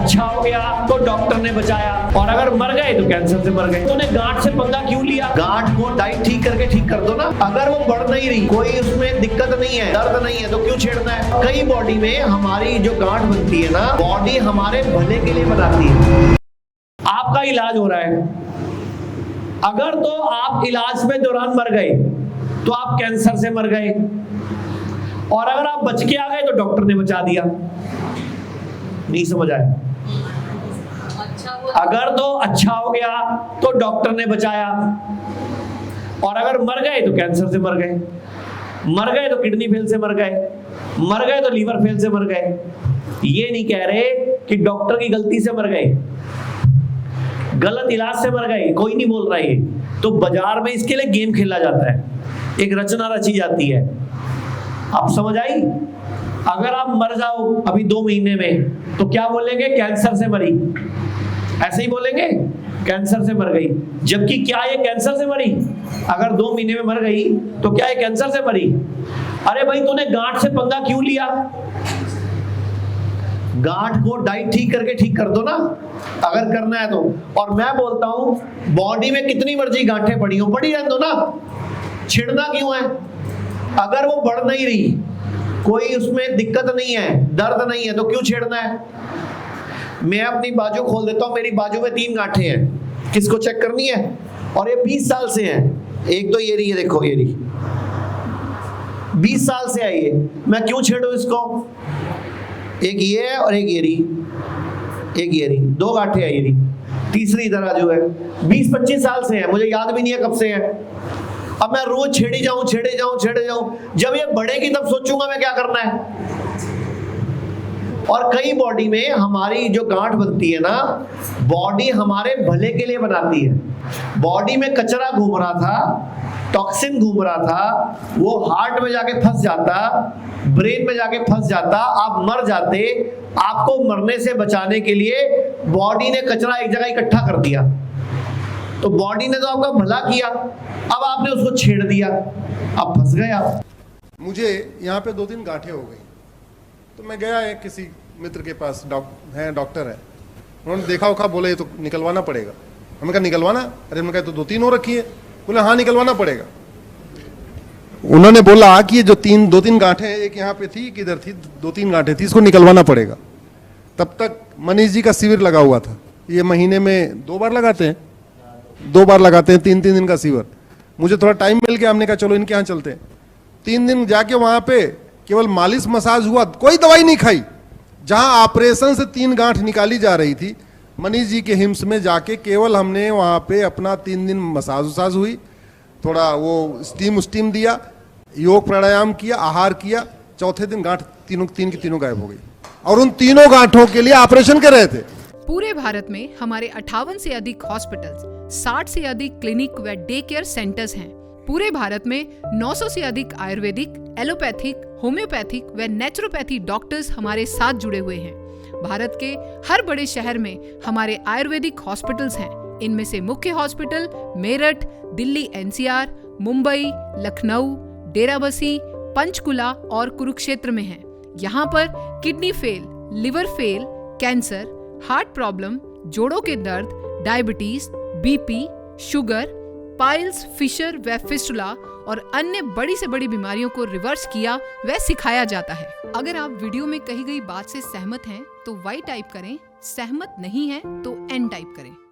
अच्छा हो गया तो डॉक्टर ने बचाया, और अगर मर गए तो कैंसर से मर गए। तूने गांठ से पंगा क्यों लिया? गांठ को डाइट ठीक करके ठीक कर दो ना। अगर वो बढ़ नहीं रही, कोई उसमें दिक्कत नहीं है, दर्द नहीं है, तो क्यों छेड़ना है? कई बॉडी में हमारी जो गांठ बनती है ना, बॉडी हमारे भले के लिए बनाती है। आपका इलाज हो रहा है, अगर तो आप इलाज में दौरान मर गए तो आप कैंसर से मर गए, और अगर आप बच के आ गए तो डॉक्टर ने बचा दिया। नहीं समझ आया? अगर तो अच्छा हो गया तो डॉक्टर ने बचाया, और अगर मर गए तो कैंसर से मर गए, मर गए तो किडनी फेल से मर गए, मर गए तो लीवर फेल से मर गए। ये नहीं कह रहे कि डॉक्टर की गलती से मर गए, गलत इलाज से मर गए, कोई नहीं बोल रहा है। तो बाजार में इसके लिए गेम खेला जाता है, एक रचना रची जाती है। आप समझ आई? अगर आप मर जाओ अभी 2 महीने में तो क्या बोलेंगे? कैंसर से मरी। ऐसे ही बोलेंगे, कैंसर से मर गई। जबकि क्या ये कैंसर से मरी? अगर 2 महीने में मर गई तो क्या ये कैंसर से मरी? अरे भाई, तूने गांठ से पंगा क्यों लिया? गांठ को डाइट ठीक करके ठीक कर दो ना, अगर करना है तो। और मैं बोलता हूं, बॉडी में कितनी मर्जी गांठें पड़ी हो, पड़ी रहने दो ना, छिड़ना क्यों है? अगर वो बढ़ नहीं रही, कोई उसमें दिक्कत नहीं है, दर्द नहीं है, तो क्यों छेड़ना है? मैं अपनी बाजू खोल देता हूं, मेरी बाजू में 3 गांठें हैं, किसको चेक करनी है? और ये 20 साल से हैं। एक तो ये रही है, देखो ये रही, 20 साल से आई है। मैं क्यों छेड़ू इसको? एक ये है और एक ये रही, एक ये रही, 2 गांठें आई रही, तीसरी इधर जो है। 20-25 साल से है, मुझे याद भी नहीं है कब से है। अब मैं रोज छेड़े जाऊं। जब ये बढ़ेगी तब सोचूंगा मैं क्या करना है। और कई बॉडी में हमारी जो गांठ बनती है ना, बॉडी हमारे भले के लिए बनाती है। बॉडी में कचरा घूम रहा था, टॉक्सिन घूम रहा था, वो हार्ट में जाके फंस जाता, ब्रेन में जाके फंस जाता, आप मर जाते। आपको मरने से बचाने के लिए बॉडी ने कचरा एक जगह इकट्ठा कर दिया, तो बॉडी ने तो आपका भला किया, अब आपने उसको छेड़ दिया, अब फंस गए आप। मुझे यहाँ पे 2-3 गांठें हो गई, तो मैं गया है किसी मित्र के पास, डॉक्टर है, उन्होंने देखा उखा, बोले ये तो निकलवाना पड़ेगा। हमने कहा निकलवाना? अरे मैंने कहा तो 2-3 हो रखी है। बोले हाँ निकलवाना पड़ेगा। उन्होंने बोला कि ये जो 2-3 गांठें, एक यहाँ पे थी, एक इधर थी, 2-3 गांठें थी, इसको निकलवाना पड़ेगा। तब तक मनीष जी का शिविर लगा हुआ था, ये महीने में 2 बार लगाते हैं, 2 बार लगाते हैं, 3-3 दिन का शिविर। मुझे थोड़ा टाइम मिल गया, हमने कहा चलो इनके यहाँ चलते हैं। 3 दिन जाके वहां पे केवल मालिश मसाज हुआ, कोई दवाई नहीं खाई। जहां ऑपरेशन से 3 गांठ निकाली जा रही थी, मनीष जी के हिम्स में जाके केवल हमने वहां पे अपना 3 दिन मसाज वसाज हुई, थोड़ा वो स्टीम दिया, योग प्राणायाम किया, आहार किया। चौथे दिन गांठ तीन की तीनों गायब हो गई, और उन 3 गांठों के लिए ऑपरेशन कर रहे थे। पूरे भारत में हमारे 58 से अधिक हॉस्पिटल्स, 60 से अधिक क्लिनिक व डे केयर सेंटर्स हैं। पूरे भारत में 900 से अधिक आयुर्वेदिक, एलोपैथिक, होम्योपैथिक व नेचुरोपैथी डॉक्टर्स हमारे साथ जुड़े हुए हैं। भारत के हर बड़े शहर में हमारे आयुर्वेदिक हॉस्पिटल्स हैं। इनमें से मुख्य हॉस्पिटल मेरठ, दिल्ली NCR, मुंबई, लखनऊ, डेराबसी, पंचकुला और कुरुक्षेत्र में हैं। यहाँ पर kidney fail, liver fail, cancer, heart problem, जोड़ों के दर्द, diabetes, BP, sugar, piles, fissure व फिस्टुला और अन्य बड़ी से बड़ी बीमारियों को रिवर्स किया व सिखाया जाता है। अगर आप वीडियो में कही गई बात से सहमत हैं तो Y टाइप करें, सहमत नहीं है तो N टाइप करें।